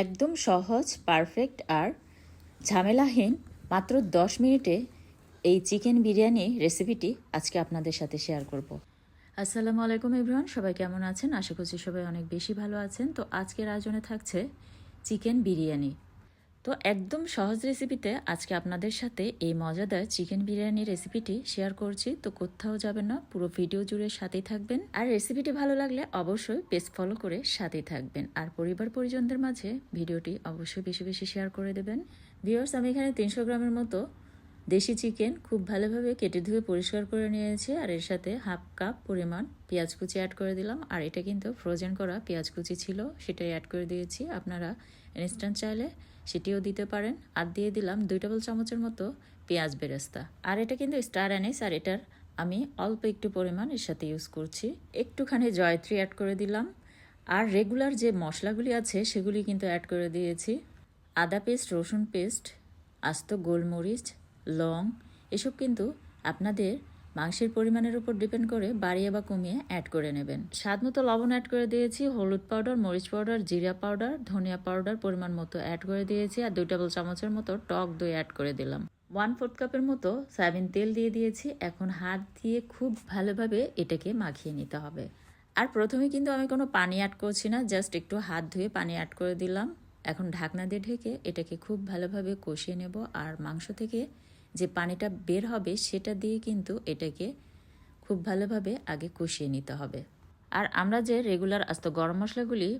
একদম সহজ, পারফেক্ট আর ঝামেলাহীন মাত্র 10 মিনিটে এই চিকেন বিরিয়ানি রেসিপিটি আজকে আপনাদের সাথে শেয়ার করব। আসসালামু আলাইকুম এভরিওয়ান, সবাই কেমন আছেন? আশা করছি সবাই অনেক বেশি ভালো আছেন। তো আজকের আয়োজনে থাকছে চিকেন বিরিয়ানি। তো একদম সহজ রেসিপিতে আজকে আপনাদের সাথে এই মজাদার চিকেন বিরিয়ানি রেসিপিটি শেয়ার করছি। তো কোথাও যাবেন না, পুরো ভিডিও জুড়ে সাথেই থাকবেন। আর রেসিপিটি ভালো লাগলে অবশ্যই পেজ ফলো করে সাথেই থাকবেন। আর পরিবার পরিজনদের মাঝে ভিডিওটি অবশ্যই বেশি বেশি শেয়ার করে দেবেন। ভিউয়ার্স, আমি এখানে 300 গ্রামের মতো দেশি চিকেন খুব ভালোভাবে কেটে ধুয়ে পরিষ্কার করে নিয়েছি। আর এর সাথে হাফ কাপ পরিমাণ পেঁয়াজ কুচি অ্যাড করে দিলাম। আর এটা কিন্তু ফ্রোজেন করা পেঁয়াজ কুচি ছিল, সেটাই অ্যাড করে দিয়েছি। আপনারা ইনস্ট্যান্ট চাইলে সেটিও দিতে পারেন। আর দিয়ে দিলাম 2 টেবিল চামচের মতো পেঁয়াজ বেরেস্তা। আর এটা কিন্তু স্টার অ্যানিস, আর এটার আমি অল্প একটু পরিমাণ এর সাথে ইউজ করছি। একটুখানি জয়ত্রী অ্যাড করে দিলাম। আর রেগুলার যে মশলাগুলি আছে সেগুলি কিন্তু অ্যাড করে দিয়েছি। আদা পেস্ট, রসুন পেস্ট, আস্ত গোলমরিচ, লং, এসব কিন্তু আপনাদের মাংসের পরিমাণের উপর ডিপেন্ড করে বাড়িয়ে বা কমিয়ে অ্যাড করে নেবেন। স্বাদ মতো লবণ অ্যাড করে দিয়েছি, হলুদ পাউডার, মরিচ পাউডার, জিরা পাউডার, ধনিয়া পাউডার পরিমাণ মতো অ্যাড করে দিয়েছি। আর 2 টেবিল চামচের মতো টক দই অ্যাড করে দিলাম। 1/4 কাপের মতো সয়াবিন তেল দিয়ে দিয়েছি। এখন হাত দিয়ে খুব ভালোভাবে এটাকে মাখিয়ে নিতে হবে। আর প্রথমে কিন্তু আমি কোনো পানি অ্যাড করছি না, জাস্ট একটু হাত ধুয়ে পানি অ্যাড করে দিলাম। এখন ঢাকনা দিয়ে ঢেকে এটাকে খুব ভালোভাবে কষিয়ে নেব। আর মাংস থেকে যে পানিটা বের হবে সেটা দিয়ে কিন্তু এটাকে খুব ভালোভাবে আগে কষিয়ে নিতে হবে। আর আমরা যে রেগুলার আস্ত গরম মশলাগুলি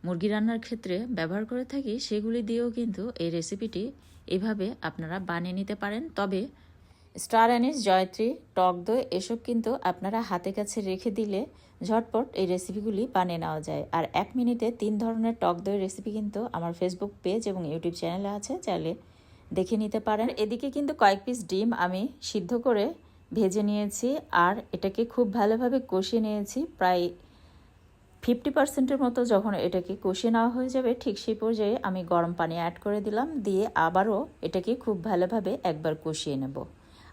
মুরগি রান্নার ক্ষেত্রে ব্যবহার করে থাকি সেগুলি দিয়েও কিন্তু এই রেসিপিটি এভাবে আপনারা বানিয়ে নিতে পারেন। তবে স্টার অ্যানিস, জয়ত্রী, টক দই এসব কিন্তু আপনারা হাতে কাছে রেখে দিলে ঝটপট এই রেসিপিগুলি বানিয়ে নেওয়া যায়। আর 1 মিনিটে 3 ধরনের টক দই রেসিপি কিন্তু আমার ফেসবুক পেজ এবং ইউটিউব চ্যানেলে আছে, চাইলে দেখে নিতে পারেন। এদিকে কিন্তু কয়েক পিস ডিম আমি সিদ্ধ করে ভেজে নিয়েছি। আর এটাকে খুব ভালোভাবে কষিয়ে নিয়েছি। প্রায় 50% মতো যখন এটাকে কষিয়ে নেওয়া হয়ে যাবে, ঠিক সেই পর্যায়ে আমি গরম পানি অ্যাড করে দিলাম। দিয়ে আবারও এটাকে খুব ভালোভাবে একবার কষিয়ে নেব।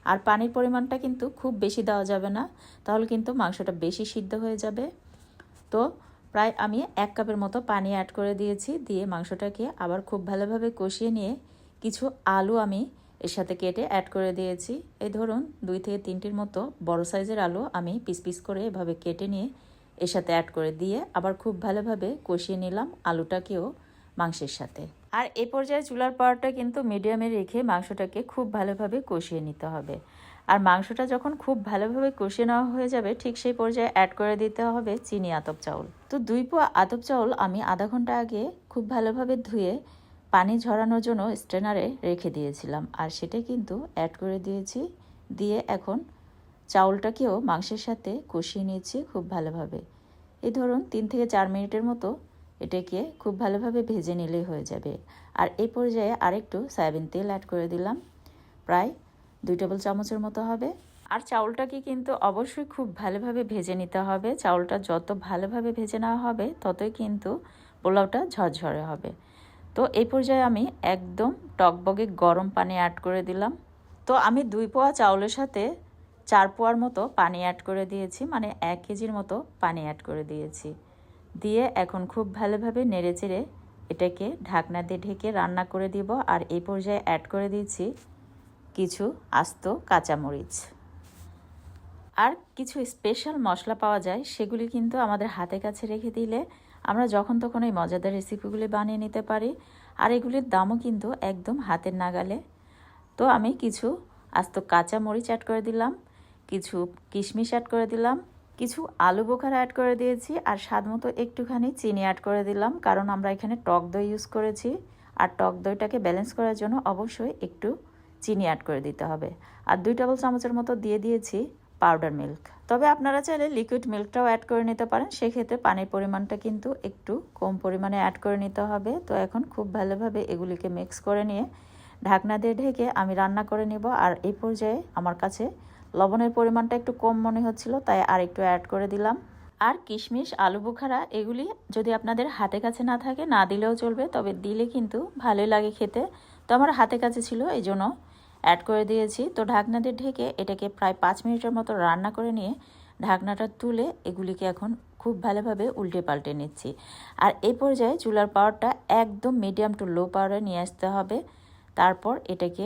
আর পানির পরিমাণটা কিন্তু খুব বেশি দেওয়া যাবে না, তাহলে কিন্তু মাংসটা বেশি সিদ্ধ হয়ে যাবে। তো প্রায় আমি 1 কাপের মতো পানি অ্যাড করে দিয়েছি। দিয়ে মাংসটাকে আবার খুব ভালোভাবে কষিয়ে নিয়ে কিছু আলু আমি এর সাথে কেটে অ্যাড করে দিয়েছি। এই ধরুন 2 থেকে 3টির মতো বড় সাইজের আলু আমি পিস পিস করে এভাবে কেটে নিয়ে এর সাথে অ্যাড করে দিয়ে আবার খুব ভালোভাবে কষিয়ে নিলাম আলুটাকেও মাংসের সাথে। আর এই পর্যায়ে চুলার পাওয়ারটা কিন্তু মিডিয়ামে রেখে মাংসটাকে খুব ভালোভাবে কষিয়ে নিতে হবে। আর মাংসটা যখন খুব ভালোভাবে কষিয়ে নেওয়া হয়ে যাবে, ঠিক সেই পর্যায়ে অ্যাড করে দিতে হবে চিনি আতপ চাউল। তো 2 পোয়া আতপ চাউল আমি আধা ঘন্টা আগে খুব ভালোভাবে ধুয়ে পানি ঝরানোর জন্য স্ট্রেনারে রেখে দিয়েছিলাম। আর সেটা কিন্তু অ্যাড করে দিয়েছি। দিয়ে এখন চাউলটাকেও মাংসের সাথে কষিয়ে নিয়েছি খুব ভালোভাবে। এই ধরুন 3 থেকে 4 মিনিটের মতো এটাকে খুব ভালোভাবে ভেজে নিলেই হয়ে যাবে। আর এই পর্যায়ে আরেকটু সয়াবিন তেল অ্যাড করে দিলাম, প্রায় 2 টেবিল চামচের মতো হবে। আর চাউলটাকে কিন্তু অবশ্যই খুব ভালোভাবে ভেজে নিতে হবে। চাউলটা যত ভালোভাবে ভেজে নেওয়া হবে ততই কিন্তু পোলাওটা ঝরঝরে হবে। তো এই পর্যায়ে আমি একদম টকবগে গরম পানি অ্যাড করে দিলাম। তো আমি 2 পোয়া চাউলের সাথে 4 পোয়ার মতো পানি অ্যাড করে দিয়েছি, মানে 1 কেজির মতো পানি অ্যাড করে দিয়েছি। দিয়ে এখন খুব ভালোভাবে নেড়েচেড়ে এটাকে ঢাকনা দিয়ে ঢেকে রান্না করে দিব। আর এই পর্যায়ে অ্যাড করে দিয়েছি কিছু আস্ত কাঁচামরিচ। আর কিছু স্পেশাল মশলা পাওয়া যায়, সেগুলি কিন্তু আমাদের হাতে কাছে রেখে দিলে আমরা যখন তখন এই মজাদার রেসিপিগুলি বানিয়ে নিতে পারি। আর এগুলির দামও কিন্তু একদম হাতের নাগালে। তো আমি কিছু আস্ত কাঁচা মরিচ অ্যাড করে দিলাম, কিছু কিশমিশ অ্যাড করে দিলাম, কিছু আলু বোখারা অ্যাড করে দিয়েছি। আর স্বাদ মতো একটুখানি চিনি অ্যাড করে দিলাম, কারণ আমরা এখানে টক দই ইউজ করেছি। আর টক দইটাকে ব্যালেন্স করার জন্য অবশ্যই একটু চিনি অ্যাড করে দিতে হবে। আর 2 টেবিল চামচের মতো দিয়ে দিয়েছি পাউডার মিল্ক। তবে আপনারা চাইলে লিকুইড মিল্কটাও অ্যাড করে নিতে পারেন, সেক্ষেত্রে পানির পরিমাণটা কিন্তু একটু কম পরিমাণে অ্যাড করে নিতে হবে। তো এখন খুব ভালোভাবে এগুলিকে মিক্স করে নিয়ে ঢাকনা দিয়ে ঢেকে আমি রান্না করে নেব। আর এই পর্যায়ে আমার কাছে লবণের পরিমাণটা একটু কম মনে হচ্ছিল, তাই আর একটু অ্যাড করে দিলাম। আর কিশমিশ, আলু বোখারা এগুলি যদি আপনাদের হাতে কাছে না থাকে না দিলেও চলবে, তবে দিলে কিন্তু ভালোই লাগে খেতে। তো আমার হাতে কাছে ছিল, এই জন্য অ্যাড করে দিয়েছি। তো ঢাকনা দিয়ে ঢেকে এটাকে প্রায় 5 মিনিটের মতো রান্না করে নিয়ে ঢাকনাটা তুলে এগুলিকে এখন খুব ভালোভাবে উল্টে পাল্টে নিচ্ছি। আর এই পর্যায়ে চুলার পাওয়ারটা একদম মিডিয়াম টু লো পাওয়ারে নিয়ে আসতে হবে। তারপর এটাকে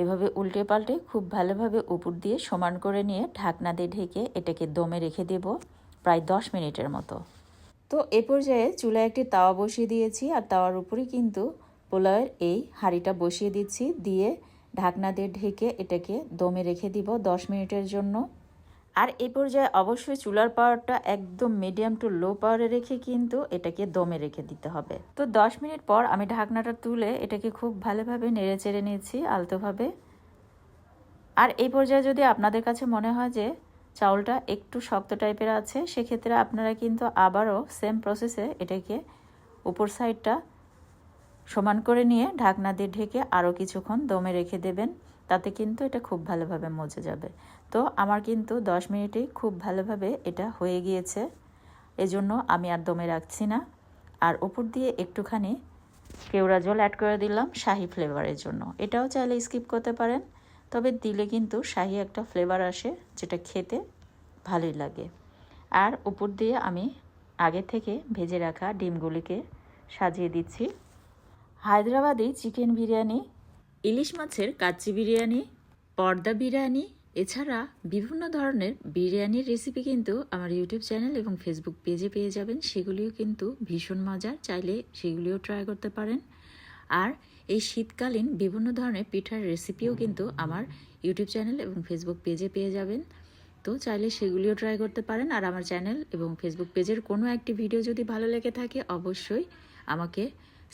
এভাবে উল্টে পাল্টে খুব ভালোভাবে উপর দিয়ে সমান করে নিয়ে ঢাকনা দিয়ে ঢেকে এটাকে দমে রেখে দেব প্রায় 10 মিনিটের মতো। তো এ পর্যায়ে চুলায় একটি তাওয়া বসিয়ে দিয়েছি, আর তাওয়ার উপরেই কিন্তু পোলাওয়ের এই হাঁড়িটা বসিয়ে দিচ্ছি, দিয়ে ঢাকনা দিয়ে ঢেকে এটাকে দমে রেখে দিব 10 মিনিটের জন্য। আর এই পর্যায়ে অবশ্যই চুলার পাওয়ারটা একদম মিডিয়াম টু লো পাওয়ারে রেখে কিন্তু এটাকে দমে রেখে দিতে হবে। তো 10 মিনিট পর আমি ঢাকনাটা তুলে এটাকে খুব ভালোভাবে নেড়ে চেড়ে নিয়েছি আলতোভাবে। আর এই পর্যায়ে যদি আপনাদের কাছে মনে হয় যে চাউলটা একটু শক্ত টাইপের আছে, সেক্ষেত্রে আপনারা কিন্তু আবারও সেম প্রসেসে এটাকে উপর সাইডটা সমান করে নিয়ে ঢাকনা দিয়ে ঢেকে আরও কিছুক্ষণ দমে রেখে দেবেন, তাতে কিন্তু এটা খুব ভালোভাবে মজে যাবে। তো আমার কিন্তু 10 মিনিটেই খুব ভালোভাবে এটা হয়ে গিয়েছে, এজন্য আমি আর দমে রাখছি না। আর উপর দিয়ে একটুখানি কেওড়া জল অ্যাড করে দিলাম শাহি ফ্লেভারের জন্য। এটাও চাইলে স্কিপ করতে পারেন, তবে দিলে কিন্তু শাহি একটা ফ্লেভার আসে, যেটা খেতে ভালোই লাগে। আর উপর দিয়ে আমি আগে থেকে ভেজে রাখা ডিমগুলিকে সাজিয়ে দিচ্ছি। হায়দ্রাবাদি চিকেন বিরিয়ানি, ইলিশ মাছের কাচ্চি বিরিয়ানি, পর্দা বিরিয়ানি, এছাড়া বিভিন্ন ধরনের বিরিয়ানির রেসিপি কিন্তু আমার ইউটিউব চ্যানেল এবং ফেসবুক পেজে পেয়ে যাবেন। সেগুলিও কিন্তু ভীষণ মজার, চাইলে সেগুলিও ট্রাই করতে পারেন। আর এই শীতকালীন বিভিন্ন ধরনের পিঠার রেসিপিও কিন্তু আমার ইউটিউব চ্যানেল এবং ফেসবুক পেজে পেয়ে যাবেন, তো চাইলে সেগুলিও ট্রাই করতে পারেন। আর আমার চ্যানেল এবং ফেসবুক পেজের কোনো একটি ভিডিও যদি ভালো লেগে থাকে অবশ্যই আমাকে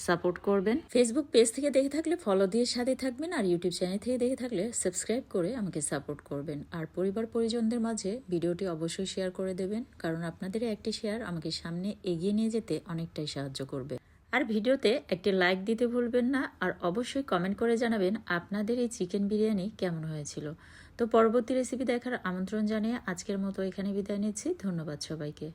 সাপোর্ট করবেন। ফেসবুক পেজ থেকে দেখে থাকলে ফলো দিয়ে সাথে থাকবেন, আর ইউটিউব চ্যানেল থেকে দেখে থাকলে সাবস্ক্রাইব করে আমাকে সাপোর্ট করবেন। আর পরিবার পরিজনদের মাঝে ভিডিওটি অবশ্যই শেয়ার করে দেবেন, কারণ আপনাদের একটি শেয়ার আমাকে সামনে এগিয়ে নিয়ে যেতে অনেকটাই সাহায্য করবে। আর ভিডিওতে একটি লাইক দিতে ভুলবেন না, আর অবশ্যই কমেন্ট করে জানাবেন আপনাদের এই চিকেন বিরিয়ানি কেমন হয়েছিল। তো পরবর্তী রেসিপি দেখার আমন্ত্রণ জানিয়ে আজকের মতো এখানে বিদায় নিচ্ছি। ধন্যবাদ সবাইকে।